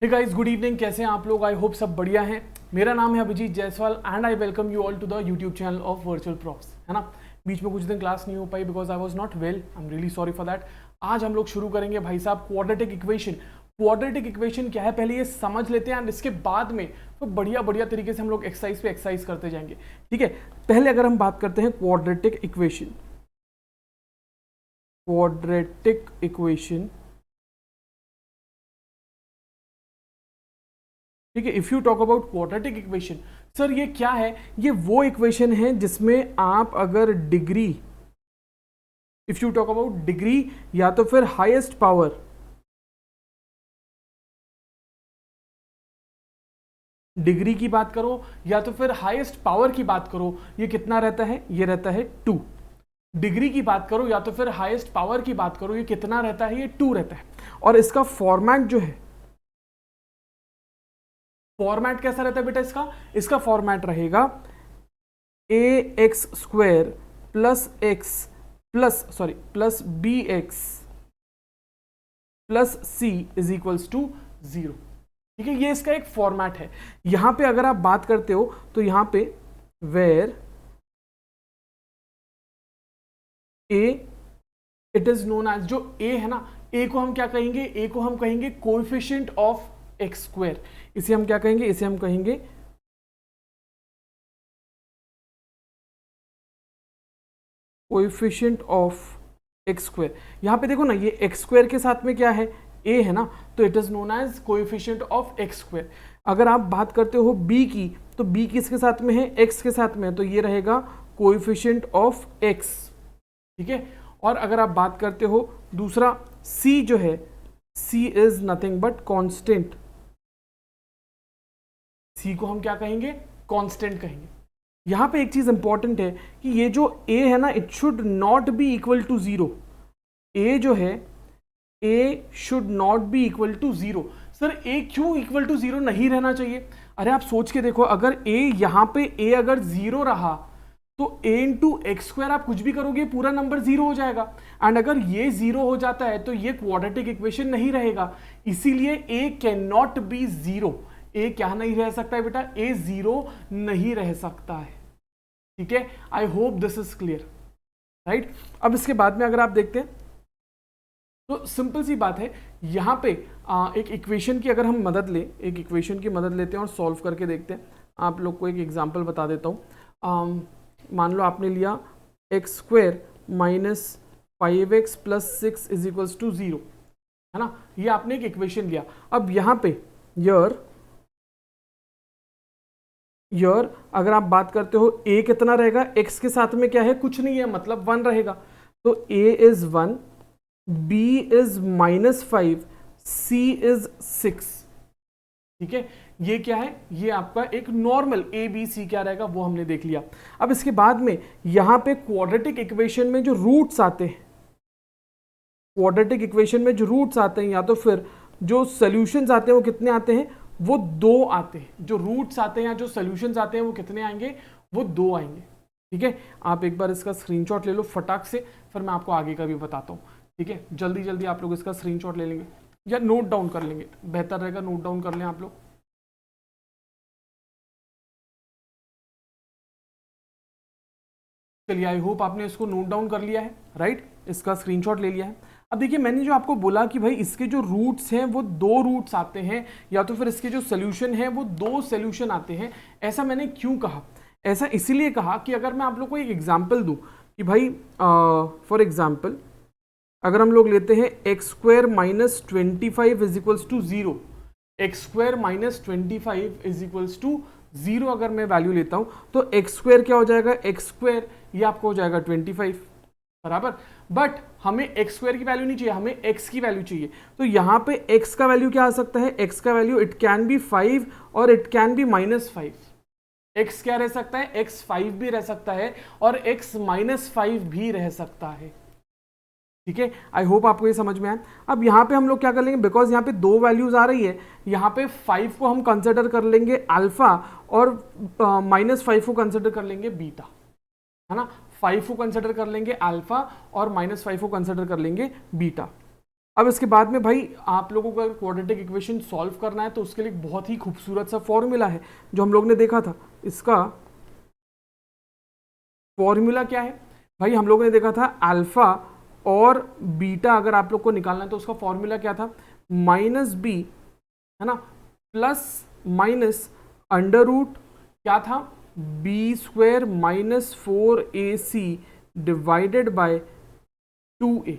Hey guys, good evening. कैसे हैं आप लोग? आई होप सब बढ़िया हैं। मेरा नाम है Abhijit Jaiswal and I welcome you all to the YouTube channel of virtual profs, है ना। बीच में कुछ दिन क्लास नहीं हो पाई because I was not well. I am really sorry for that. आज हम लोग शुरू करेंगे भाई साहब क्वाड्रेटिक इक्वेशन। क्वाड्रेटिक इक्वेशन क्या है पहले ये समझ लेते हैं एंड इसके बाद में तो बढ़िया बढ़िया तरीके से हम लोग एक्सरसाइज पे एक्सरसाइज करते जाएंगे, ठीक है। पहले अगर हम बात करते हैं क्वाड्रेटिक इक्वेशन, क्वाड्रेटिक इक्वेशन, ठीक है। If you talk about quadratic equation, sir ये क्या है? ये वो इक्वेशन है जिसमें आप अगर degree, if you talk about degree या तो फिर हाईएस्ट पावर, डिग्री की बात करो या तो फिर हाईएस्ट पावर की बात करो, ये कितना रहता है? ये रहता है 2। डिग्री की बात करो या तो फिर हाईएस्ट पावर की बात करो, ये कितना रहता है? ये 2 रहता है। और इसका फॉर्मेट जो है, फॉर्मेट कैसा रहता है बेटा इसका फॉर्मेट रहेगा A X square plus B X plus C is equals to 0, ठीक है। ये इसका एक फॉर्मेट है। यहां पे अगर आप बात करते हो तो यहां पे where a, it is known as, जो ए है ना, ए को हम क्या कहेंगे? ए को हम कहेंगे कोएफिशिएंट ऑफ एक्स स्क्वायर। इसे हम क्या कहेंगे? इसे हम कहेंगे कोएफिशिएंट ऑफ एक्स स्क्वायर। यहां पे देखो ना, ये एक्स स्क्वायर के साथ में क्या है? ए है ना, तो it is known as coefficient of x square. अगर आप बात करते हो बी की, तो बी किसके साथ में है? एक्स के साथ में है, तो ये रहेगा कोएफिशिएंट ऑफ एक्स, ठीक है। और अगर आप बात करते हो दूसरा सी जो है, सी इज नथिंग बट कांस्टेंट। सी को हम क्या कहेंगे? कांस्टेंट कहेंगे। यहां पे एक चीज इंपॉर्टेंट है कि ये जो a है ना, it should not be equal to 0। a जो है, a should not be equal to 0। Sir a क्यों इक्वल टू 0 नहीं रहना चाहिए? अरे आप सोच के देखो, अगर a यहां पे a अगर 0 रहा तो a इंटू एक्स स्क्वायर आप कुछ भी करोगे पूरा नंबर 0 हो जाएगा। एंड अगर ये 0 हो जाता है तो ये क्वाड्रेटिक इक्वेशन नहीं रहेगा। इसीलिए a कैन नॉट बी 0। ए क्या नहीं रह सकता है बेटा? ए 0 नहीं रह सकता है, ठीक है। I hope this is clear, right. अब इसके बाद में अगर आप देखते हैं तो सिंपल सी बात है, यहां पे एक इक्वेशन की अगर हम मदद लें, एक इक्वेशन की मदद लेते हैं और सॉल्व करके देखते हैं। आप लोग को एक एग्जांपल बता देता हूं। मान लो आपने लिया x square minus 5x plus 6 is equals to 0, है ना। ये आपने एक इक्वेशन लिया। अब यहां पे यर अगर आप बात करते हो a कितना रहेगा? x के साथ में क्या है? कुछ नहीं है, मतलब 1 रहेगा। तो a is 1, b is -5, c is 6, ठीक है। ये क्या है? ये आपका एक नॉर्मल a b c क्या रहेगा वो हमने देख लिया। अब इसके बाद में यहां पे क्वाड्रेटिक इक्वेशन में जो रूट्स आते हैं, क्वाड्रेटिक इक्वेशन में जो रूट्स आते हैं या तो फिर जो सॉल्यूशंस आते हैं, वो कितने आते हैं? वो 2 आते हैं। जो रूट्स आते हैं या जो सॉल्यूशंस आते हैं वो कितने आएंगे? वो 2 आएंगे, ठीक है। आप एक बार इसका स्क्रीनशॉट ले लो फटाक से, फिर मैं आपको आगे का भी बताता हूँ, ठीक है। जल्दी जल्दी आप लोग इसका स्क्रीनशॉट ले लेंगे या नोट डाउन कर लेंगे, बेहतर रहेगा नोट डाउन कर लें आप लोग। चलिए, आई होप आपने इसको नोट डाउन कर लिया है, राइट। इसका स्क्रीनशॉट ले लिया है। अब देखिए, मैंने जो आपको बोला कि भाई इसके जो रूट्स हैं वो 2 रूट्स आते हैं, या तो फिर इसके जो सोल्यूशन है वो 2 सोल्यूशन आते हैं। ऐसा मैंने क्यों कहा? ऐसा इसीलिए कहा कि अगर मैं आप लोग को एक एग्जांपल दूं कि भाई फॉर एग्जांपल अगर हम लोग लेते हैं x square minus 25 is equals to 0, x square minus 25 is equals to 0 अगर मैं वैल्यू लेता हूं तो एक्स स्क्वायर क्या हो जाएगा? एक्स स्क्वायर ये आपको हो जाएगा 25 बराबर। बट हमें एक्स स्क्वायर की वैल्यू नहीं चाहिए, हमें एक्स की वैल्यू चाहिए। तो यहां पे एक्स का वैल्यू क्या आ सकता है? एक्स का वैल्यू इट कैन बी 5 और इट कैन बी -5। एक्स क्या रह सकता है? एक्स 5 भी रह सकता है और एक्स -5 भी रह सकता है, ठीक है। आई होप आपको ये समझ में आया। अब यहाँ पे हम लोग क्या कर लेंगे, बिकॉज यहाँ पे 2 वैल्यूज आ रही है, यहाँ पे 5 को हम कंसिडर कर लेंगे अल्फा और -5 को कंसिडर कर लेंगे बीटा, है ना। 5 को कंसिडर कर लेंगे अल्फा और -5 को कंसिडर कर लेंगे बीटा। अब इसके बाद में भाई आप लोगों को अगर क्वाड्रेटिक इक्वेशन सॉल्व करना है तो उसके लिए बहुत ही खूबसूरत सा फॉर्मूला है जो हम लोग ने देखा था। इसका फॉर्मूला क्या है भाई? हम लोगों ने देखा था अल्फा और बीटा अगर आप लोग को निकालना है तो उसका फॉर्मूला क्या था? माइनस बी, है ना, प्लस माइनस अंडर रूट क्या था? B square minus 4ac divided by 2a।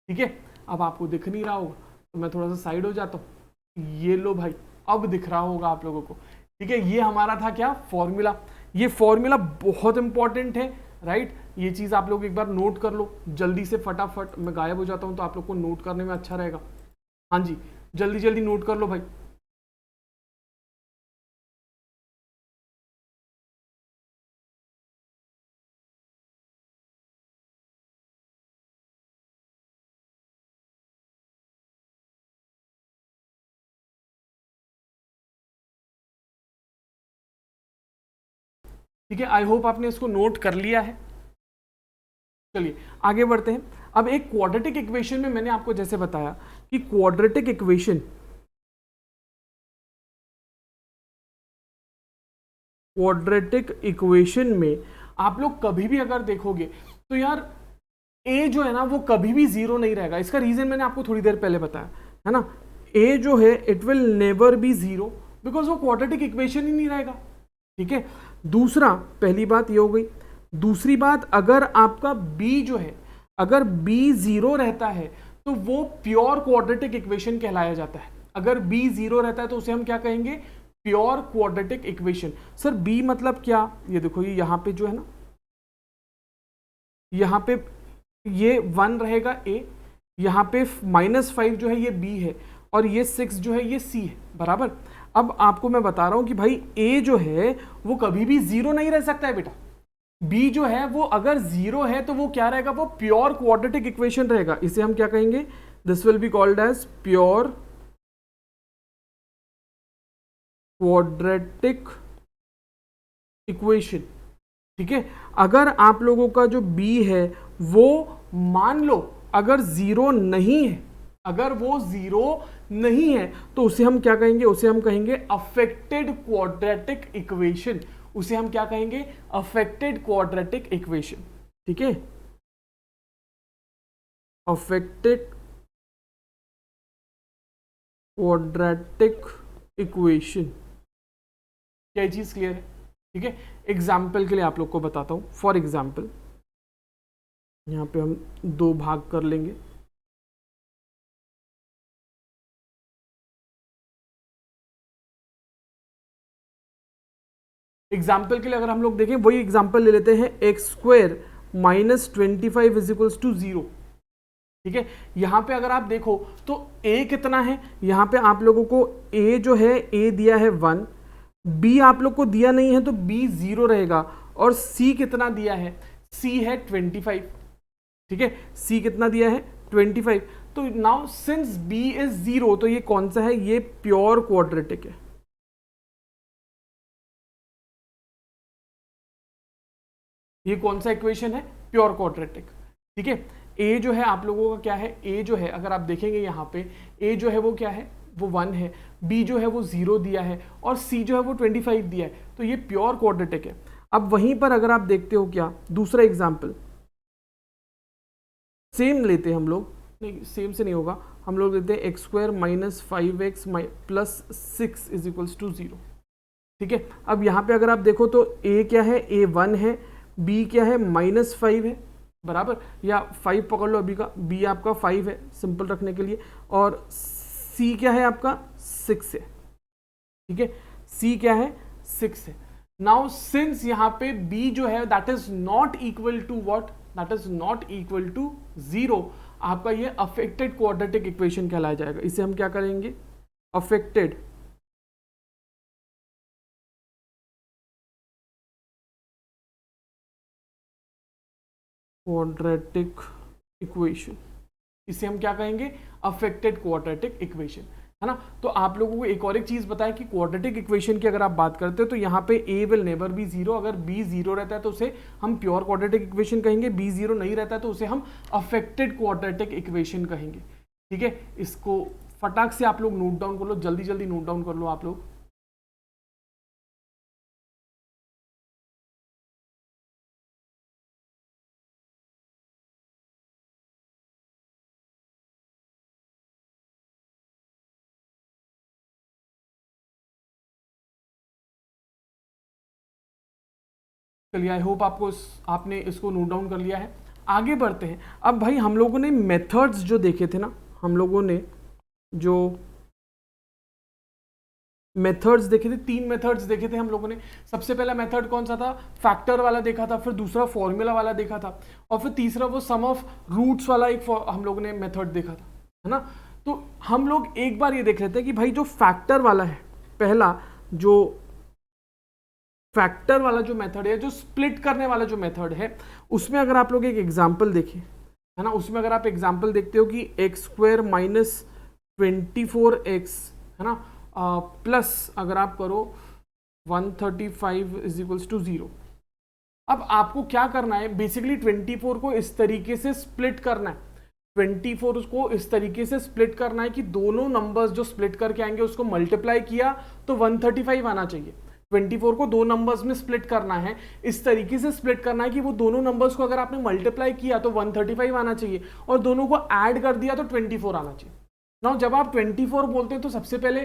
ठीक है, अब आपको दिख नहीं रहा होगा तो मैं थोड़ा सा साइड हो जाता हूं। ये लो भाई, अब दिख रहा होगा आप लोगों को। ठीक है, ये हमारा था क्या? फॉर्मूला। ये फॉर्मूला बहुत इंपॉर्टेंट है, राइट? ये चीज आप लोग एक बार नोट कर लो जल्दी से, फटाफट। मैं गायब हो जाता हूं तो आप लोग को नोट करने में अच्छा रहेगा। हाँ जी, जल्दी जल्दी नोट कर लो भाई। ठीक है, आई होप आपने इसको नोट कर लिया है। चलिए आगे बढ़ते हैं। अब एक क्वाड्रेटिक इक्वेशन में मैंने आपको जैसे बताया कि क्वाड्रेटिक इक्वेशन में आप लोग कभी भी अगर देखोगे तो यार ए जो है ना वो कभी भी जीरो नहीं रहेगा। इसका रीजन मैंने आपको थोड़ी देर पहले बताया, है ना। ए जो है it will never be zero because वो क्वाड्रेटिक इक्वेशन ही नहीं रहेगा। ठीक है, दूसरा, पहली बात ये हो गई। दूसरी बात, अगर आपका बी जो है, अगर बी जीरो रहता है तो वो प्योर क्वाड्रेटिक इक्वेशन कहलाया जाता है। अगर बी जीरो रहता है तो उसे हम क्या कहेंगे? Pure quadratic equation. Sir b मतलब क्या? ये देखो, ये यहां पे जो है ना, यहां पे ये 1 रहेगा ए, यहां पे -5 जो है ये बी है, और ये 6 जो है ये सी है, बराबर। अब आपको मैं बता रहा हूं कि भाई ए जो है वो कभी भी जीरो नहीं रह सकता है बेटा। बी जो है वो अगर जीरो है तो वो क्या रहेगा? वो प्योर क्वाड्रेटिक इक्वेशन रहेगा। इसे हम क्या कहेंगे? This will be called as pure quadratic equation. ठीक है, अगर आप लोगों का जो बी है वो मान लो अगर जीरो नहीं है, अगर वो जीरो नहीं है तो उसे हम क्या कहेंगे? उसे हम कहेंगे अफेक्टेड क्वाड्रेटिक इक्वेशन। उसे हम क्या कहेंगे? Affected quadratic equation. ठीक है, अफेक्टेड क्वाड्रेटिक इक्वेशन। क्या ये चीज क्लियर है? ठीक है, एग्जाम्पल के लिए आप लोग को बताता हूं। फॉर एग्जाम्पल यहां पे हम 2 भाग कर लेंगे। एग्जाम्पल के लिए अगर हम लोग देखें, वही एग्जाम्पल ले लेते हैं, x² -25 इज इक्वल्स टू 0। ठीक है, यहां पे अगर आप देखो तो a कितना है? यहां पे आप लोगों को a जो है, a दिया है 1, b आप लोग को दिया नहीं है तो b 0 रहेगा, और c कितना दिया है? c है 25। ठीक है, c कितना दिया है? 25। तो नाउ सिंस b इज 0 तो ये कौन सा है? ये प्योर क्वाड्रेटिक है। ये कौन सा इक्वेशन है? Pure quadratic. ठीक है, ए जो है आप लोगों का क्या है? ए जो है अगर आप देखेंगे यहाँ पे, ए जो है वो क्या है? वो 1 है, बी जो है वो 0 दिया है, और सी जो है वो 25 दिया है, तो ये प्योर क्वाड्रेटिक है। अब वहीं पर अगर आप देखते हो, क्या दूसरा एग्जाम्पल सेम लेते हैं हम लोग, नहीं सेम से नहीं होगा, हम लोग लेते हैं x² -5x + 6 is equals to 0। ठीक है, अब यहाँ पे अगर आप देखो तो a क्या है? a 1 है, b क्या है? -5 है, बराबर, या 5 पकड़ लो अभी का, b आपका 5 है सिंपल रखने के लिए, और c क्या है आपका? 6 है। ठीक है, c क्या है? 6 है। नाउ सिंस यहाँ पे b जो है that is not equal to what? That is not equal to 0, आपका ये अफेक्टेड क्वाड्रेटिक इक्वेशन कहलाया जाएगा। इसे हम क्या करेंगे? Affected quadratic equation. इसे हम क्या कहेंगे? Affected quadratic equation. है ना। तो आप लोगों को एक और एक चीज बताया कि क्वाड्रेटिक इक्वेशन की अगर आप बात करते हो तो यहाँ पे a will never be zero, अगर b जीरो रहता है तो उसे हम प्योर क्वाड्रेटिक इक्वेशन कहेंगे, b जीरो नहीं रहता है तो उसे हम अफेक्टेड क्वाड्रेटिक इक्वेशन कहेंगे। ठीक है, इसको फटाक से आप लोग नोट डाउन कर लो, जल्दी जल्दी नोट डाउन कर लो आप लोग। चलिए, आई होप आपको आपने इसको नोट डाउन कर लिया है। आगे बढ़ते हैं। अब भाई हम लोगों ने मेथड्स जो देखे थे ना, हम लोगों ने जो मेथड्स देखे थे, 3 मेथड्स देखे थे हम लोगों ने। सबसे पहला मेथड कौन सा था? फैक्टर वाला देखा था, फिर दूसरा फॉर्मूला वाला देखा था, और फिर तीसरा वो सम ऑफ रूट्स वाला एक हम लोगों ने मेथड देखा था, है ना। तो हम लोग एक बार ये देख लेते हैं कि भाई जो फैक्टर वाला है, पहला जो फैक्टर वाला जो मेथड है, जो स्प्लिट करने वाला जो मेथड है, उसमें अगर आप लोग एक एग्जाम्पल देखें, है ना, उसमें अगर आप एग्जाम्पल देखते हो कि एक्स स्क्वायर माइनस 24x, है ना, प्लस अगर आप करो 135 इज इक्वल्स टू 0। अब आपको क्या करना है, बेसिकली 24 को इस तरीके से स्प्लिट करना है, 24 को इस तरीके से स्प्लिट करना है कि दोनों नंबर्स जो स्प्लिट करके आएंगे उसको मल्टीप्लाई किया तो 135 आना चाहिए। 24 को दो नंबर्स में स्प्लिट करना है, इस तरीके से स्प्लिट करना है कि वो दोनों नंबर्स को अगर आपने मल्टीप्लाई किया तो 135 आना चाहिए, और दोनों को ऐड कर दिया तो 24 आना चाहिए। नाउ जब आप 24 बोलते हैं तो सबसे पहले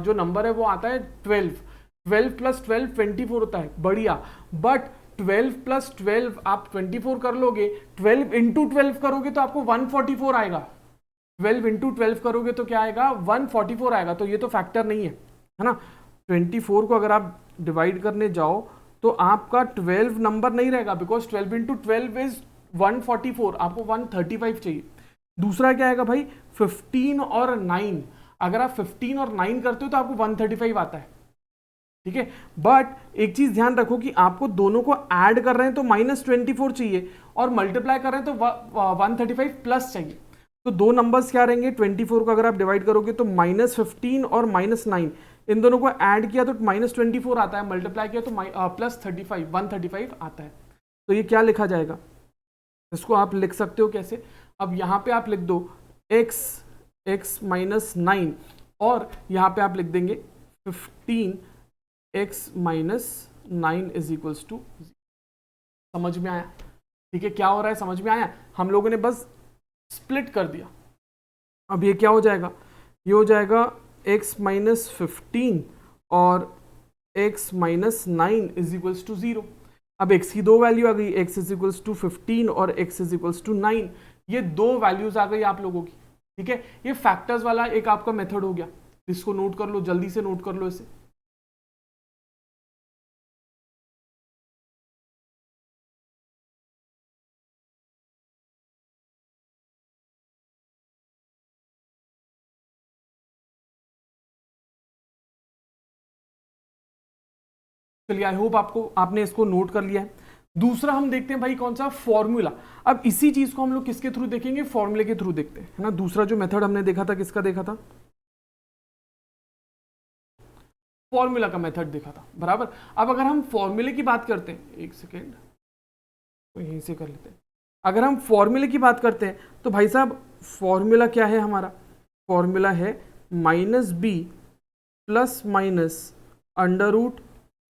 जो नंबर है वो आता है 12। 12 प्लस 12 24 होता है, बढ़िया। बट 12 प्लस 12 आप 24 कर लोगे, 12 इंटू 12 करोगे तो आपको 144 आएगा। 12 इंटू 12 करोगे तो क्या आएगा? 144 आएगा। तो ये तो फैक्टर नहीं है ना। 24 को अगर आप डिवाइड करने जाओ तो आपका 12 नंबर नहीं रहेगा, बिकॉज 12 इंटू 12 इज 144, आपको 135 चाहिए। दूसरा क्या आएगा भाई? 15 और 9, अगर आप 15 और 9 करते हो तो आपको 135 आता है, ठीक है। बट एक चीज ध्यान रखो कि आपको दोनों को ऐड कर रहे हैं तो -24 चाहिए, और मल्टीप्लाई कर रहे हैं तो 135 प्लस चाहिए। तो दो नंबर्स क्या रहेंगे? 24 को अगर आप डिवाइड करोगे तो -15 और -9, इन दोनों को ऐड किया तो -24 आता है, मल्टीप्लाई किया तो +35 135 आता है। तो ये क्या लिखा जाएगा? इसको आप लिख सकते हो कैसे? अब यहाँ पे आप लिख दो x माइनस 9, और यहाँ पे आप लिख देंगे 15x minus 9 is equals to. समझ में आया? ठीक है, क्या हो रहा है समझ में आया? हम लोगों ने बस स्प्लिट कर दिया। अब ये क्या हो जाएगा? ये हो जाएगा x माइनस 15 और x minus 9 is equals to 0। अब x की दो वैल्यू आ गई, x इज इक्वल्स टू 15 और x इज इक्वल्स टू 9। ये दो वैल्यूज आ गई आप लोगों की, ठीक है। ये फैक्टर्स वाला एक आपका मेथड हो गया, इसको नोट कर लो, जल्दी से नोट कर लो इसे। चलिए, आई होप आपने इसको नोट कर लिया है। दूसरा हम देखते हैं भाई कौन सा? फॉर्मूला। अब इसी चीज को हम लोग किसके थ्रू देखेंगे? फॉर्मूले के थ्रू देखते हैं, है ना। दूसरा जो मेथड हमने देखा था, किसका देखा था? फॉर्मूला का मेथड देखा था, बराबर। अब अगर हम फॉर्मूले की बात करते हैं, एक सेकेंड तो यहीं से कर लेते हैं। अगर हम फॉर्मूले की बात करते हैं तो भाई साहब फॉर्मूला क्या है हमारा? फॉर्मूला है -b plus minus under root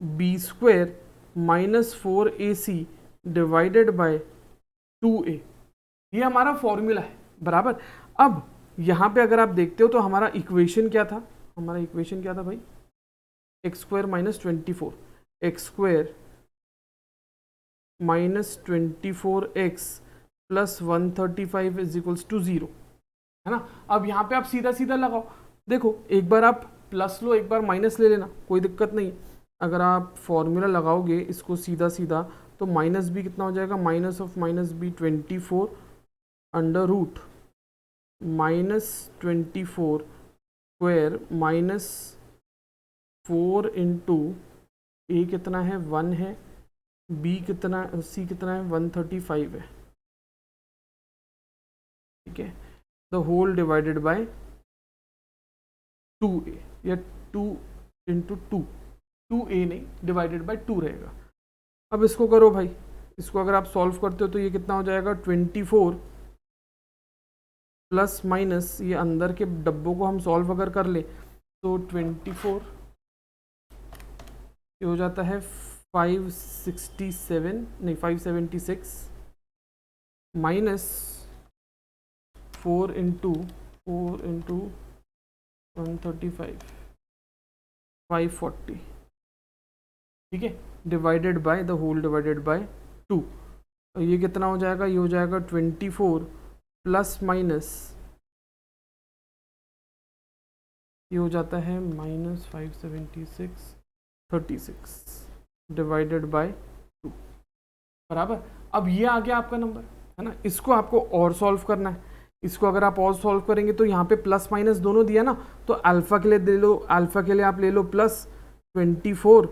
b square -4ac divided by 2a। ये हमारा फॉर्मूला है, बराबर। अब यहाँ पे अगर आप देखते हो तो हमारा इक्वेशन क्या था? हमारा इक्वेशन क्या था भाई? X square minus 24, x square -24x plus 135 is equals to 0, है ना। अब यहाँ पे आप सीधा सीधा लगाओ, देखो एक बार आप प्लस लो, एक बार माइनस ले लेना, कोई दिक्कत नहीं। अगर आप फॉर्मूला लगाओगे इसको सीधा सीधा तो -b कितना हो जाएगा? -b 24 under root -24 square -4 into a कितना है? 1 है, b कितना, c कितना है? 135 है, ठीक है। The whole divided by 2a या 2 इंटू 2a नहीं, डिवाइडेड बाय 2 रहेगा। अब इसको करो भाई, इसको अगर आप सॉल्व करते हो तो ये कितना हो जाएगा 24 प्लस माइनस, ये अंदर के डब्बों को हम सॉल्व अगर कर ले तो 24 ये हो जाता है 567 नहीं 576 माइनस 4 इंटू 135 540, ठीक है, divided by the whole divided by 2। ये कितना हो जाएगा, ये हो जाएगा 24 प्लस माइनस ये हो जाता है माइनस 576 36 डिवाइडेड बाय 2 बराबर। अब ये आ गया आपका नंबर, है ना। इसको आपको और सॉल्व करना है। इसको अगर आप और सॉल्व करेंगे तो यहाँ पे प्लस माइनस दोनों दिया ना, तो अल्फा के लिए दे लो, अल्फा के लिए आप ले लो प्लस 24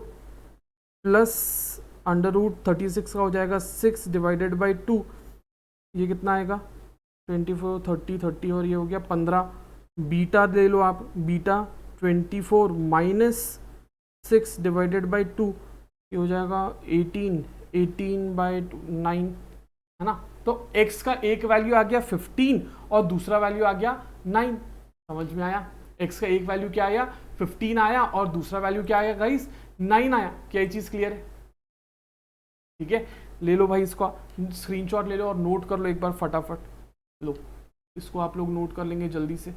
प्लस अंडर रूट 36 का हो जाएगा 6 डिवाइडेड बाई 2। ये कितना आएगा 24 30 30 और ये हो गया 15। बीटा ले लो आप, बीटा 24 माइनस 6 डिवाइडेड बाई 2, ये हो जाएगा 18 बाई 9, है ना। तो x का एक वैल्यू आ गया 15 और दूसरा वैल्यू आ गया 9। समझ में आया? x का एक वैल्यू क्या आया 15 आया और दूसरा वैल्यू क्या आया गाइस 9 आया। क्या ये चीज क्लियर है? ठीक है, ले लो भाई, इसका स्क्रीनशॉट ले लो और नोट कर लो एक बार फटाफट। लो, इसको आप लोग नोट कर लेंगे जल्दी से।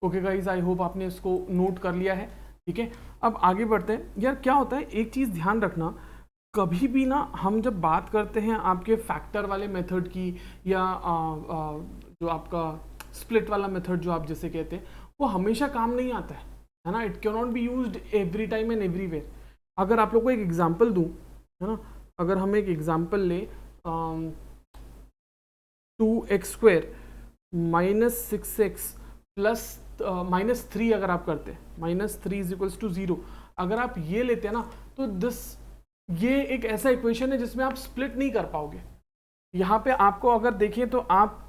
ओके गाइज, आई होप आपने इसको नोट कर लिया है। ठीक है, अब आगे बढ़ते हैं। यार क्या होता है, एक चीज़ ध्यान रखना, कभी भी ना हम जब बात करते हैं आपके फैक्टर वाले मेथड की या जो आपका स्प्लिट वाला मेथड जो आप जैसे कहते हैं, वो हमेशा काम नहीं आता है ना। It can not be used every time and everywhere. अगर आप लोग को एक एग्जांपल दूं, है ना, अगर हम एक एग्जांपल ले 2x² माइनस 6x प्लस -3 अगर आप करते हैं, -3 = 0, अगर आप ये लेते हैं ना, तो ये एक ऐसा इक्वेशन है जिसमें आप स्प्लिट नहीं कर पाओगे। यहाँ पे आपको अगर देखें तो आप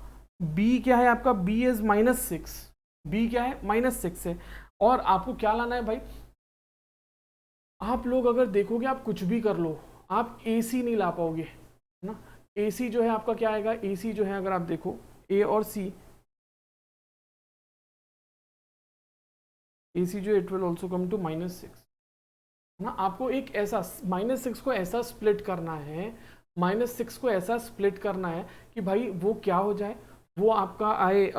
b क्या है आपका, b इज -6, b क्या है -6 है। और आपको क्या लाना है भाई, आप लोग अगर देखोगे आप कुछ भी कर लो, आप AC नहीं ला पाओगे, है ना। AC जो है आपका क्या आएगा, AC जो है अगर आप देखो A और C, AC जो it will also come to -6, है ना। आपको एक ऐसा -6 को ऐसा स्प्लिट करना है, -6 को ऐसा स्प्लिट करना है कि भाई वो क्या हो जाए, वो आपका आए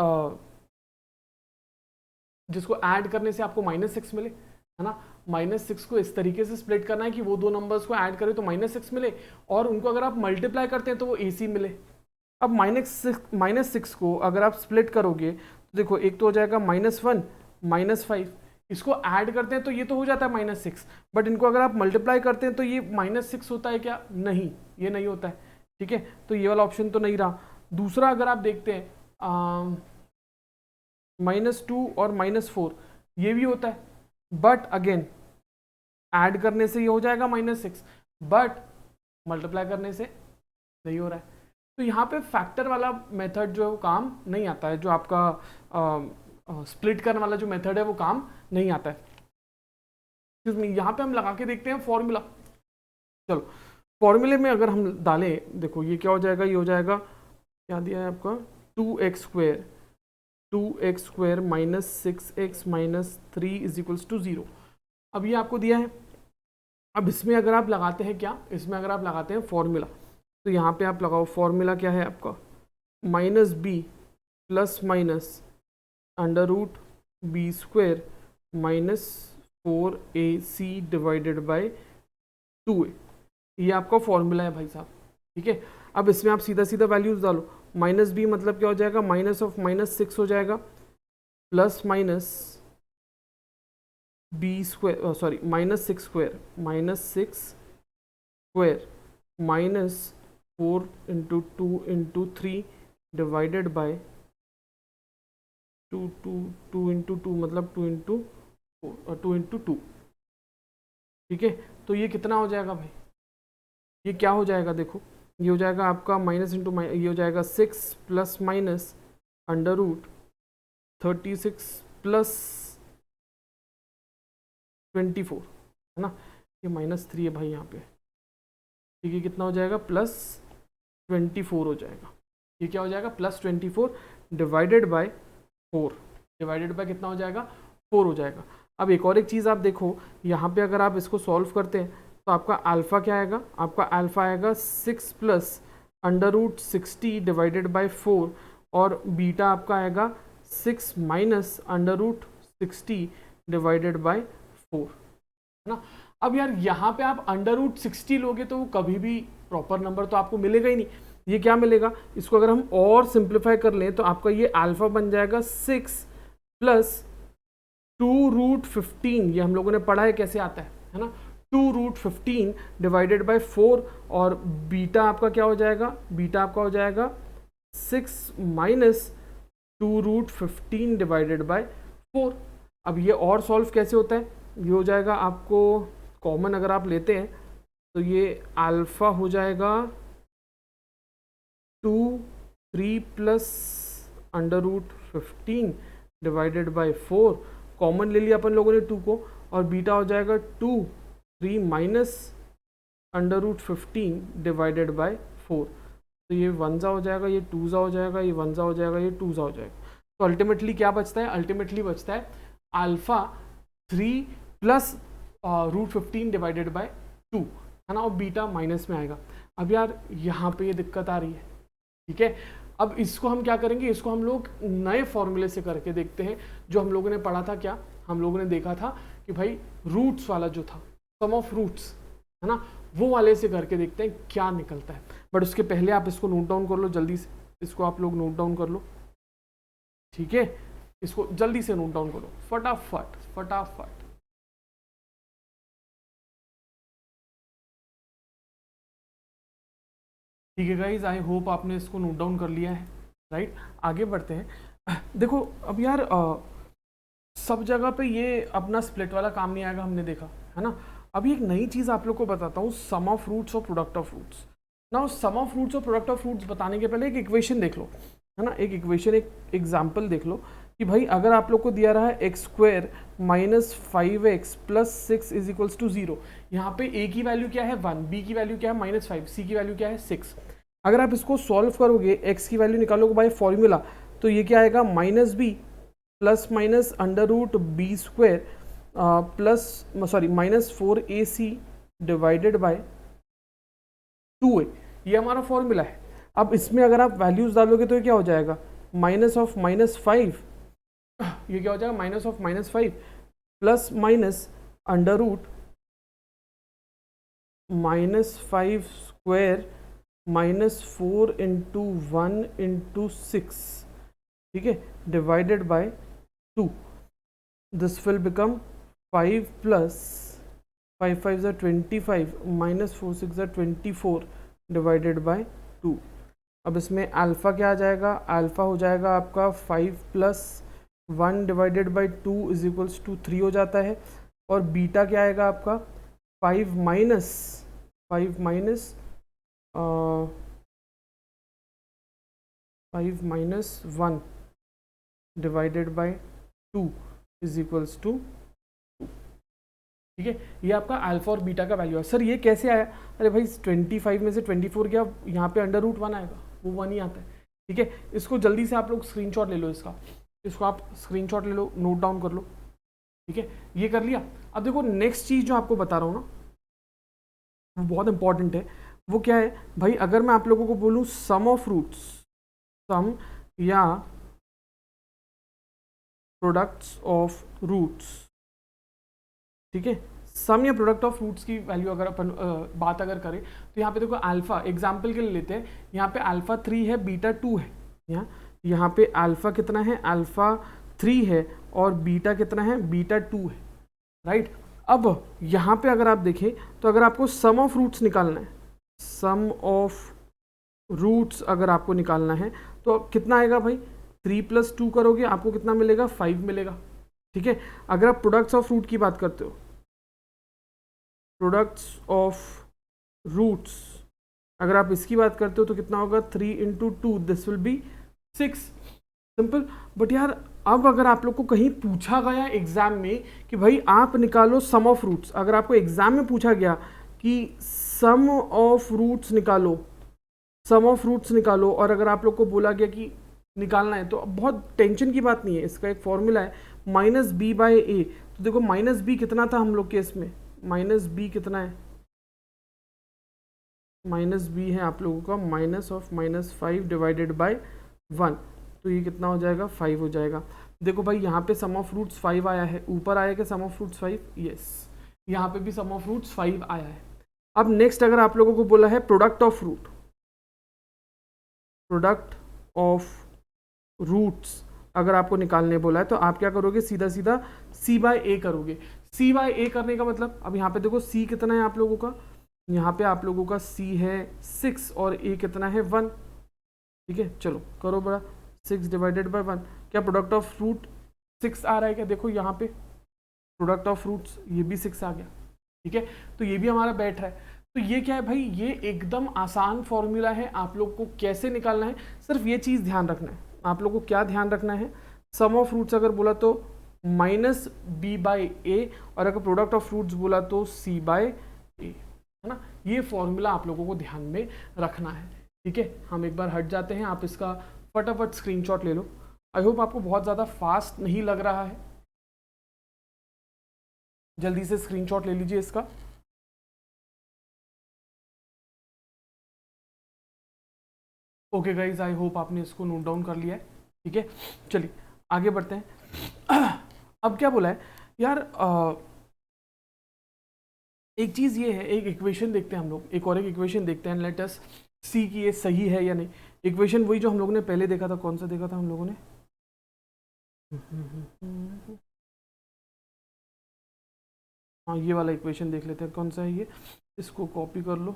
जिसको ऐड करने से आपको -6 मिले, है ना। -6 को इस तरीके से स्प्लिट करना है कि वो दो नंबर्स को ऐड करें तो -6 मिले, और उनको अगर आप मल्टीप्लाई करते हैं तो वो AC मिले। अब -6 को अगर आप स्प्लिट करोगे तो देखो, एक तो हो जाएगा -1 -5, इसको ऐड करते हैं तो ये तो हो जाता है -6, बट इनको अगर आप मल्टीप्लाई करते हैं तो ये -6 होता है क्या, नहीं, ये नहीं होता है। ठीक है, तो ये वाला ऑप्शन तो नहीं रहा। दूसरा अगर आप देखते हैं -2 और -4, ये भी होता है, बट अगेन ऐड करने से ये हो जाएगा -6, बट मल्टीप्लाई करने से नहीं हो रहा है। तो यहाँ पे फैक्टर वाला मेथड जो है वो काम नहीं आता है, जो आपका स्प्लिट करने वाला जो मेथड है वो काम नहीं आता है। यहाँ पे हम लगा के देखते हैं फॉर्मूला। चलो, फॉर्मूले में अगर हम डालें, देखो ये क्या हो जाएगा, ये हो जाएगा, क्या दिया है आपका 2x² माइनस 6x माइनस 3 = 0। अब ये आपको दिया है। अब इसमें अगर आप लगाते हैं क्या, इसमें अगर आप लगाते हैं फॉर्मूला, तो यहाँ पे आप लगाओ, फॉर्मूला क्या है आपका, -b plus minus √b² minus 4ac divided by 2a। ये आपका फॉर्मूला है भाई साहब। ठीक है, अब इसमें आप सीधा सीधा वैल्यूज डालो। -b मतलब क्या हो जाएगा, -6 हो जाएगा, plus minus b² sorry -6² minus 4 × 2 × 3 divided by 2 × 2 मतलब 2 × 2। ठीक है, तो ये कितना हो जाएगा भाई, ये क्या हो जाएगा, देखो ये हो जाएगा आपका माइनस इंटू ये हो जाएगा 6 plus minus under root 36 plus 24, है ना, ये -3 है भाई यहाँ पे, ठीक है, कितना हो जाएगा +24 हो जाएगा। ये क्या हो जाएगा +24 डिवाइडेड बाय 4, डिवाइडेड बाय कितना हो जाएगा 4 हो जाएगा। अब एक और एक चीज़ आप देखो, यहाँ पे अगर आप इसको सॉल्व करते हैं तो आपका अल्फ़ा क्या आएगा, आपका अल्फ़ा आएगा 6 plus under root 60 divided by 4, और बीटा आपका आएगा 6 minus under root 60 divided by 4, है ना। अब यार यहाँ पे आप अंडर रूट 60 लोगे तो वो कभी भी प्रॉपर नंबर तो आपको मिलेगा ही नहीं। ये क्या मिलेगा, इसको अगर हम और सिंप्लीफाई कर लें तो आपका ये अल्फा बन जाएगा 6 प्लस 2√15, ये हम लोगों ने पढ़ा है कैसे आता है ना, 2√15 डिवाइडेड बाय 4, और बीटा आपका क्या हो जाएगा, बीटा आपका हो जाएगा 6 माइनस 2√15 डिवाइडेड बाय 4। अब ये और सॉल्व कैसे होता है, ये हो जाएगा आपको कॉमन अगर आप लेते हैं तो ये अल्फ़ा हो जाएगा 3 plus under root 15 divided by 4, common ले लिया अपन लोगों ने 2 को, और बीटा हो जाएगा 3 minus under root 15 divided by 4। तो ये 1 ज़ा हो जाएगा, ये 2 ज़ा हो जाएगा, ये 1 ज़ा हो जाएगा, ये 2 ज़ा हो जाएगा। तो अल्टीमेटली क्या बचता है, अल्टीमेटली बचता है अल्फ़ा 3 प्लस √15 डिवाइडेड बाय 2, है ना, और बीटा माइनस में आएगा। अब यार यहाँ पे ये दिक्कत आ रही है, ठीक है। अब इसको हम क्या करेंगे, इसको हम लोग नए फॉर्मूले से करके देखते हैं, जो हम लोगों ने पढ़ा था, क्या हम लोगों ने देखा था कि भाई रूट्स वाला जो था, सम ऑफ रूट्स, है ना, वो वाले से करके देखते हैं क्या निकलता है। बट उसके पहले आप इसको नोट डाउन कर लो जल्दी से, इसको आप लोग नोट डाउन कर लो, ठीक है, इसको जल्दी से नोट डाउन करो, फटाफट फटाफट। ठीक है गाइज, आई होप आपने इसको नोट डाउन कर लिया है, राइट। आगे बढ़ते हैं। देखो अब यार सब जगह पे ये अपना स्प्लिट वाला काम नहीं आएगा, हमने देखा है ना। अभी एक नई चीज़ आप लोग को बताता हूँ, सम ऑफ रूट्स और प्रोडक्ट ऑफ रूट्स। ना सम ऑफ रूट्स और प्रोडक्ट ऑफ रूट्स बताने के पहले एक इक्वेशन देख लो, है ना, एक इक्वेशन, एक एग्जाम्पल देख लो कि भाई अगर आप लोग को दिया रहा है x² minus 5x plus 6 is equals to 0, यहाँ पे a की वैल्यू क्या है 1, b की वैल्यू क्या है -5, c की वैल्यू क्या है 6। अगर आप इसको सॉल्व करोगे, x की वैल्यू निकालोगे बाय फॉर्मूला, तो ये क्या आएगा -b plus minus under root b² plus -4ac divided by 2a, ये हमारा फॉर्मूला है। अब इसमें अगर आप वैल्यूज डालोगे तो ये क्या हो जाएगा, माइनस ऑफ -5, ये क्या हो जाएगा minus of -5 plus minus under root -5² -4 into 1 into 6, ठीक है, divided by 2। This will become 5 plus 5 5 ज़ा 25 माइनस 4 6 ज़ा 24 डिवाइडेड बाय 2। अब इसमें अल्फ़ा क्या आ जाएगा, अल्फ़ा हो जाएगा आपका 5 plus 1 divided by 2 is equals to 3 हो जाता है, और बीटा क्या आएगा आपका 5 minus 1 divided by 2 is equals to 2, ठीक है। ये आपका अल्फा और बीटा का वैल्यू है। सर ये कैसे आया, अरे भाई 25 में से 24 गया, यहाँ पे अंडर रूट 1 आएगा, वो 1 ही आता है, ठीक है। इसको जल्दी से आप लोग स्क्रीनशॉट ले लो, इसको आप स्क्रीनशॉट ले लो, नोट डाउन कर लो, ठीक है। ये कर लिया। अब देखो नेक्स्ट चीज़ जो आपको बता रहा हूँ ना, वो बहुत इंपॉर्टेंट है। वो क्या है भाई, अगर मैं आप लोगों को बोलूँ सम ऑफ रूट्स, सम या प्रोडक्ट्स ऑफ रूट्स, ठीक है, सम या प्रोडक्ट ऑफ रूट्स की वैल्यू अगर अपन बात अगर करें तो यहाँ पे देखो अल्फा एग्जाम्पल के लिए लेते हैं, यहाँ पे अल्फा 3 है, बीटा 2 है, यहाँ पे अल्फा कितना है, अल्फा 3 है, और बीटा कितना है, बीटा 2 है, राइट। अब यहाँ पे अगर आप देखें तो अगर आपको सम ऑफ रूट्स निकालना है, सम ऑफ रूट्स अगर आपको निकालना है तो कितना आएगा भाई, 3 + 2 करोगे आपको कितना मिलेगा, 5 मिलेगा, ठीक है। अगर आप प्रोडक्ट्स ऑफ रूट की बात करते हो, प्रोडक्ट्स ऑफ रूट्स, अगर आप इसकी बात करते हो तो कितना होगा 3 into 2, this will B 6, simple. But यार अब अगर आप लोग को कहीं पूछा गया एग्जाम में कि भाई आप निकालो सम ऑफ रूट्स, अगर आपको एग्जाम में पूछा गया कि सम ऑफ रूट्स निकालो, सम ऑफ रूट्स निकालो, और अगर आप लोग को बोला गया कि निकालना है, तो अब बहुत टेंशन की बात नहीं है, इसका एक फॉर्मूला है माइनस बी बाय ए। तो देखो माइनस बी कितना था हम लोग के इसमें, माइनस बी कितना है, माइनस बी है आप लोगों का माइनस ऑफ -5 डिवाइडेड बाय 1, तो ये कितना हो जाएगा 5 हो जाएगा। देखो भाई यहाँ पे सम ऑफ रूट्स 5 आया है, ऊपर आया क्या सम ऑफ रूट्स 5, यस, यहाँ पे भी सम ऑफ रूट्स 5 आया है। अब नेक्स्ट अगर आप लोगों को बोला है product of root, product of roots अगर आपको निकालने बोला है, तो आप क्या करोगे, सीधा सीधा सी बाय ए करोगे। सी बाय ए करने का मतलब, अब यहाँ पे देखो सी कितना है आप लोगों का, यहाँ पे आप लोगों का सी है 6 और ए कितना है 1, ठीक है, चलो करो बड़ा, 6 डिवाइडेड बाय 1, क्या प्रोडक्ट ऑफ रूट 6 आ रहा है क्या, देखो यहाँ पे प्रोडक्ट ऑफ रूट्स ये भी 6 आ गया, ठीक है, तो ये भी हमारा बैठ रहा है। तो ये क्या है भाई, ये एकदम आसान फॉर्मूला है, आप लोग को कैसे निकालना है, सिर्फ ये चीज़ ध्यान रखना है, आप लोग को क्या ध्यान रखना है, सम ऑफ रूट्स अगर बोला तो माइनस बी बाय ए, और अगर प्रोडक्ट ऑफ रूट्स बोला तो सी बाय ए, है ना, ये फॉर्मूला आप लोगों को ध्यान में रखना है, ठीक है। हम एक बार हट जाते हैं, आप इसका फटाफट स्क्रीनशॉट ले लो। आई होप आपको बहुत ज़्यादा फास्ट नहीं लग रहा है, जल्दी से स्क्रीनशॉट ले लीजिए इसका। ओके गाइज, आई होप आपने इसको नोट डाउन कर लिया है, ठीक है, चलिए आगे बढ़ते हैं। अब क्या बोला है यार, एक चीज़ ये है, एक इक्वेशन देखते हैं हम लोग, एक और एक इक्वेशन देखते हैं, लेट अस सी कि ये सही है या नहीं। इक्वेशन वही जो हम लोगों ने पहले देखा था, कौन सा देखा था हम लोगों ने, हाँ ये वाला इक्वेशन देख लेते हैं, कौन सा है ये, इसको कॉपी कर लो।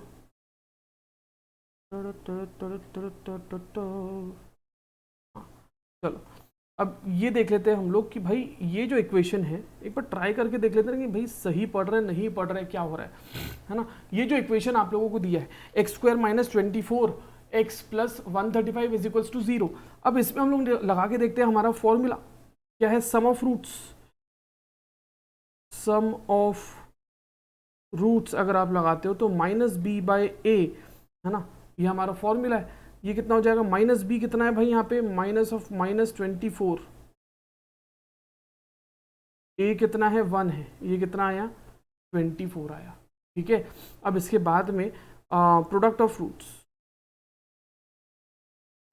चलो अब ये देख लेते हैं हम लोग कि भाई ये जो इक्वेशन है, एक बार ट्राई करके देख लेते हैं कि भाई सही पढ़ रहे हैं नहीं पढ़ रहे हैं, क्या हो रहा है ना। ये जो इक्वेशन आप लोगों को दिया है x² - 24 x + 135 = 0, अब इसमें हम लोग लगा के देखते हैं हमारा फॉर्मूला क्या है, sum of roots, sum of roots अगर आप लगाते हो तो -b बाय a, है ना, ये हमारा फॉर्मूला है। ये कितना हो जाएगा, माइनस बी कितना है भाई यहाँ पे, माइनस ऑफ -24, ए कितना है 1 है, ये कितना आया 24 आया, ठीक है। अब इसके बाद में product of roots,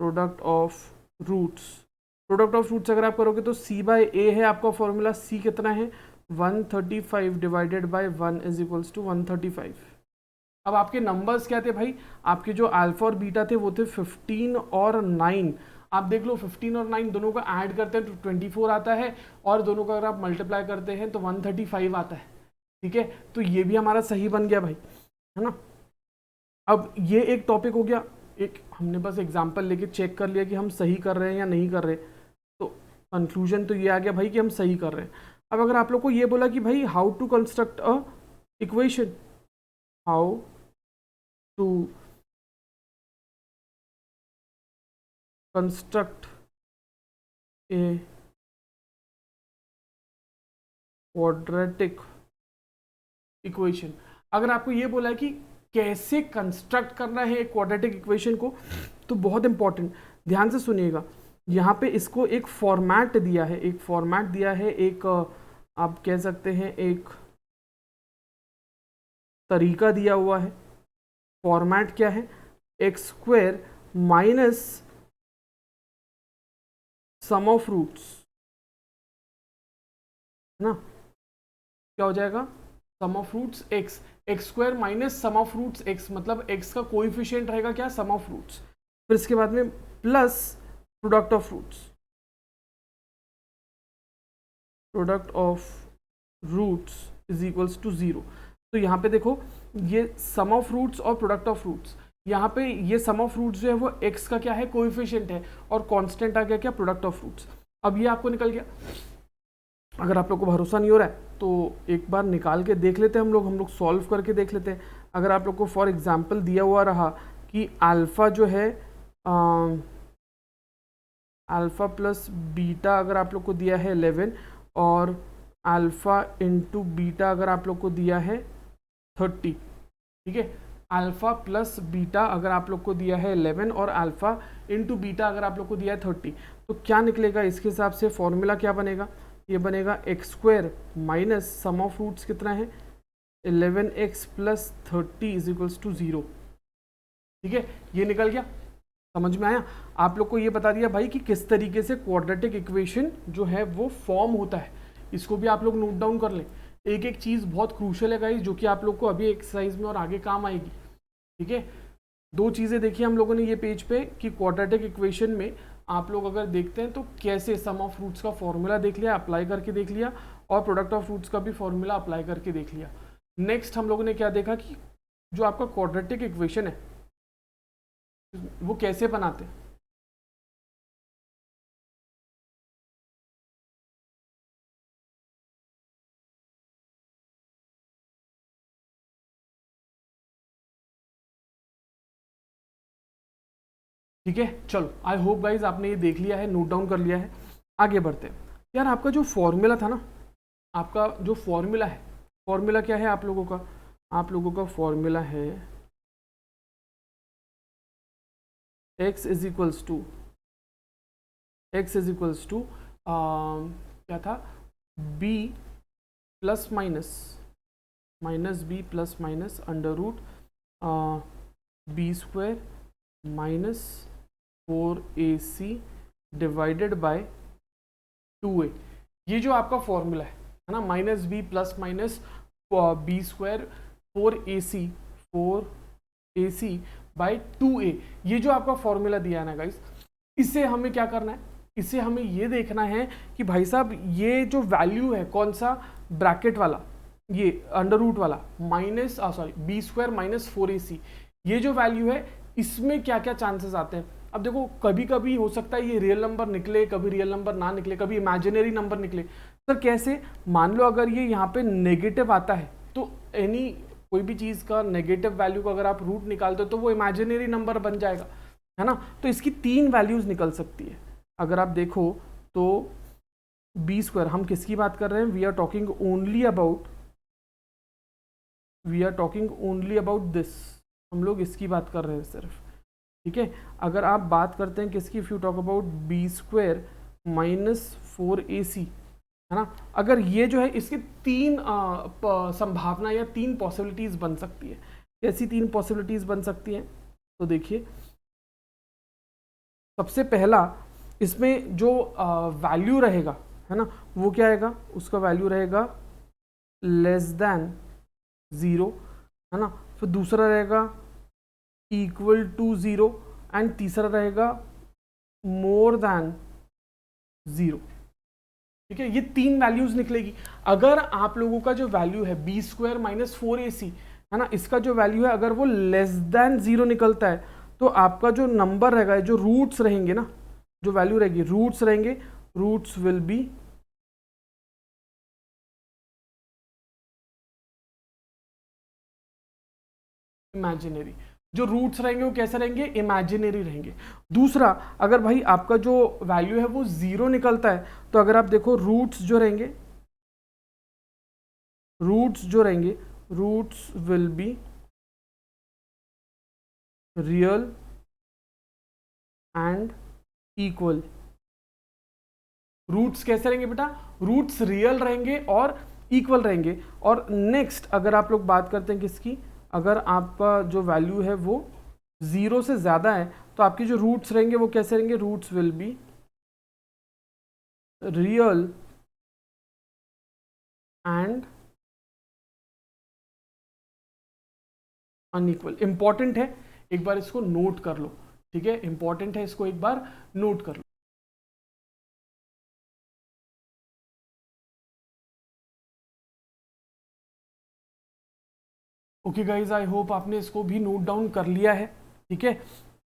product of roots, product of roots अगर आप करोगे तो सी बाय ए है आपका फॉर्मूला, सी कितना है 135 डिवाइडेड बाय 1 = 135। अब आपके नंबर्स क्या थे भाई, आपके जो अल्फा और बीटा थे वो थे 15 और 9। आप देख लो 15 और 9 दोनों का ऐड करते हैं तो 24 आता है, और दोनों का अगर आप मल्टीप्लाई करते हैं तो 135 आता है, ठीक है। तो ये भी हमारा सही बन गया भाई, है ना। अब ये एक टॉपिक हो गया, एक हमने बस एग्जाम्पल लेके चेक कर लिया कि हम सही कर रहे हैं या नहीं कर रहे, तो कंक्लूजन तो ये आ गया भाई कि हम सही कर रहे हैं। अब अगर आप लोग को ये बोला कि भाई how to construct a equation, how to construct a quadratic equation, अगर आपको ये बोला है कि कैसे कंस्ट्रक्ट करना है एक क्वाड्रेटिक इक्वेशन को, तो बहुत इंपॉर्टेंट ध्यान से सुनिएगा। यहाँ पे इसको एक फॉर्मेट दिया है, एक फॉर्मेट दिया है, एक आप कह सकते हैं एक तरीका दिया हुआ है। फॉर्मेट क्या है, x² minus sum of roots, है ना, क्या हो जाएगा sum of roots x, x² minus sum of roots x, मतलब x का कोएफिशिएंट रहेगा क्या, सम ऑफ रूट्स, फिर इसके बाद में plus product of roots, product of roots = 0। तो यहाँ पे देखो ये सम ऑफ रूट्स और प्रोडक्ट ऑफ रूट्स, यहाँ पे ये सम ऑफ रूट्स जो है वो x का क्या है कोएफिशिएंट है, और कांस्टेंट आ गया क्या प्रोडक्ट ऑफ रूट्स। अब ये आपको निकल गया। अगर आप लोग को भरोसा नहीं हो रहा है तो एक बार निकाल के देख लेते हैं, हम लोग सॉल्व करके देख लेते हैं। अगर आप लोग को फॉर एग्जांपल दिया हुआ रहा कि अल्फ़ा जो है अल्फ़ा प्लस बीटा अगर आप लोग को दिया है 11 और अल्फ़ा इंटू बीटा अगर आप लोग को दिया है 30, ठीक है, अल्फ़ा प्लस बीटा अगर आप लोग को दिया है 11 और अल्फ़ा इंटू बीटा अगर आप लोग को दिया है 30, तो क्या निकलेगा इसके हिसाब से फॉर्मूला क्या बनेगा, ये बनेगा x square minus sum of roots कितना है 11x plus 30 is equals to 0, ठीक है, ये निकल गया। समझ में आया? आप लोग को ये बता दिया भाई कि किस तरीके से क्वाड्रेटिक इक्वेशन जो है वो फॉर्म होता है, इसको भी आप लोग नोट डाउन कर लें। एक एक चीज़ बहुत क्रूशियल है गाइस, जो कि आप लोग को अभी एक्सरसाइज में और आगे काम आएगी, ठीक है। दो चीज़ें देखी हम लोगों ने ये पेज पे कि क्वाड्रेटिक इक्वेशन में आप लोग अगर देखते हैं तो कैसे सम ऑफ रूट्स का फॉर्मूला देख लिया, अप्लाई करके देख लिया, और प्रोडक्ट ऑफ रूट्स का भी फॉर्मूला अप्लाई करके देख लिया। नेक्स्ट हम लोगों ने क्या देखा कि जो आपका क्वाड्रेटिक इक्वेशन है वो कैसे बनाते हैं। ठीक है, चलो आई होप गाइज आपने ये देख लिया है, नोट डाउन कर लिया है। आगे बढ़ते हैं। यार आपका जो फॉर्मूला था ना, आपका जो फॉर्मूला है, फॉर्मूला क्या है आप लोगों का? आप लोगों का फॉर्मूला है x इज इक्वल्स टू क्या था, b plus minus b plus minus under root b square minus 4ac divided by 2a। ये जो आपका फॉर्मूला है ना, minus b plus minus b square 4ac by 2a, ये जो आपका फॉर्मूला दिया है ना गाइस, इससे हमें क्या करना है, इससे हमें ये देखना है कि भाई साहब ये जो वैल्यू है कौन सा, ब्रैकेट वाला, ये अंडर रूट वाला minus b square minus 4ac, ये जो वैल्यू है इसमें क्या क्या चांसेस आते हैं। अब देखो कभी कभी हो सकता है ये रियल नंबर निकले, कभी रियल नंबर ना निकले, कभी इमेजिनरी नंबर निकले। सर कैसे? मान लो अगर ये यहाँ पे नेगेटिव आता है तो कोई भी चीज़ का नेगेटिव वैल्यू का अगर आप रूट निकालते हो तो वो इमेजिनरी नंबर बन जाएगा, है ना। तो इसकी 3 वैल्यूज निकल सकती है। अगर आप देखो तो बी स्क्वायर, हम किसकी बात कर रहे हैं, we are talking only about this, हम लोग इसकी बात कर रहे हैं सिर्फ, ठीक है। अगर आप बात करते हैं किसकी, if you talk about b square minus 4ac, है ना, अगर ये जो है इसकी 3 संभावना या 3 पॉसिबिलिटीज बन सकती है। कैसी 3 पॉसिबिलिटीज बन सकती हैं? तो देखिए सबसे पहला इसमें जो वैल्यू रहेगा, है ना, वो क्या आएगा, उसका वैल्यू रहेगा लेस देन 0, है ना। फिर दूसरा रहेगा इक्वल टू 0 एंड तीसरा रहेगा मोर देन 0, ठीक है। ये 3 वैल्यूज निकलेगी। अगर आप लोगों का जो वैल्यू है बी स्क्वायर माइनस 4ac, है ना, इसका जो वैल्यू है अगर वो लेस देन 0 निकलता है तो आपका जो नंबर रहेगा, जो रूट्स रहेंगे ना, जो वैल्यू रहेगी, रूट्स रहेंगे, रूट्स विल बी इमेजिनरी। जो रूट्स रहेंगे वो कैसे रहेंगे, इमेजिनरी रहेंगे। दूसरा, अगर भाई आपका जो वैल्यू है वो 0 निकलता है तो अगर आप देखो रूट्स जो रहेंगे, roots will be real and equal. Roots कैसे रहेंगे बेटा, रूट्स रियल रहेंगे और इक्वल रहेंगे। और नेक्स्ट अगर आप लोग बात करते हैं किसकी, अगर आपका जो वैल्यू है वो 0 से ज़्यादा है तो आपके जो रूट्स रहेंगे वो कैसे रहेंगे, roots will be real and unequal. Important है, एक बार इसको नोट कर लो, ठीक है, इंपॉर्टेंट है, इसको एक बार नोट कर लो। ओके गाइज, आई होप आपने इसको भी नोट डाउन कर लिया है, ठीक है।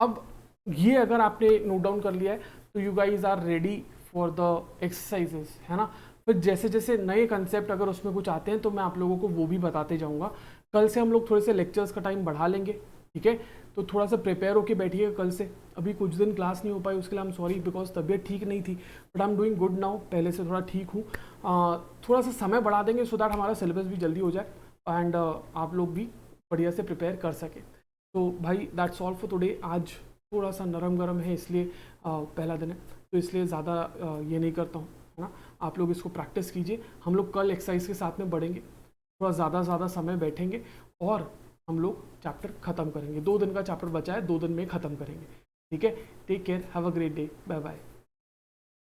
अब ये अगर आपने नोट डाउन कर लिया है तो you guys are ready for the exercises, है ना। फिर जैसे जैसे नए कंसेप्ट अगर उसमें कुछ आते हैं तो मैं आप लोगों को वो भी बताते जाऊंगा। कल से हम लोग थोड़े से लेक्चर्स का टाइम बढ़ा लेंगे, ठीक है। तो थोड़ा सा प्रिपेयर होके बैठिएगा कल से। अभी कुछ दिन क्लास नहीं हो पाई, उसके लिए आई एम सॉरी, बिकॉज तबीयत ठीक नहीं थी, but I am doing good now, पहले से थोड़ा ठीक हूँ। थोड़ा सा समय बढ़ा देंगे सो दैट हमारा सिलेबस भी जल्दी हो जाए एंड आप लोग भी बढ़िया से प्रिपेयर कर सके। तो भाई दैट्स ऑल फॉर टुडे। आज थोड़ा सा नरम गरम है, इसलिए पहला दिन है तो इसलिए ज़्यादा ये नहीं करता हूँ, है ना। आप लोग इसको प्रैक्टिस कीजिए, हम लोग कल एक्सरसाइज के साथ में बढ़ेंगे, थोड़ा ज़्यादा समय बैठेंगे और हम लोग चैप्टर ख़त्म करेंगे। 2 दिन का चैप्टर बचा है, 2 दिन में ख़त्म करेंगे, ठीक है। Take care, have a great day, bye bye.